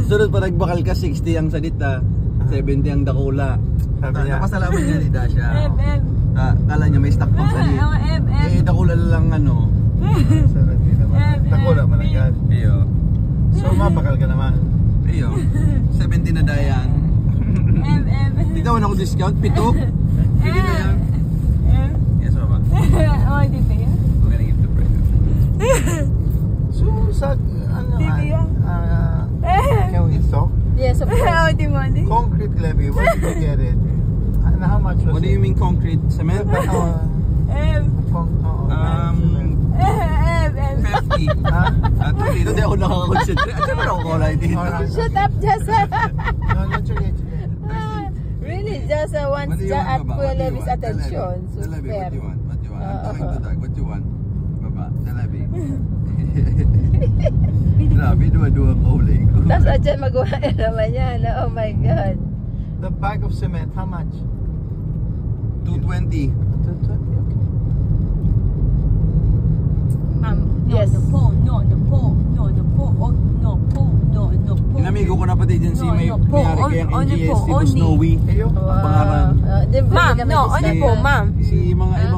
Sunod pa nagbakal ka, 60 ang salita, 70 ang dakula. Sabi niya, napasalamat niya ni Dasha. Kala niya may stock pang salit. Eh, dakula lang ano. 70 naman. Dakula man agad. Iyo. So, mabakal ka naman. Iyo. 70 na dayan. Ikaw na ako discount, 7. Pwede na yan. Yes, mama. Oh, di ba yan? We're gonna give the price. So, sa, ano, can we talk? Yes, of course. Oh, di mo, di? Concrete levy, where did you get it? And how much was it? What do you mean concrete? Cement? 50. Dito di ako nakaka-concentrate. Ano ba ako kulay dito? Shut up, just No, literally. really, just wants at Kuya Levy's attention. So fair. What do you want? What do you want? I'm talking to Doug. What do you want? Baba, Levi. Grabe, dua-dua kauling ko. Tapos dyan magawa naman yan. Oh my God. The bag of cement, how much? 220. 220, okay. Yes. Inamigo ko na pati dyan si may-ari kayang NGS, Tito Snowy. Ayo. Pangalan. Ma'am, no, only po, ma'am. Si mga ibang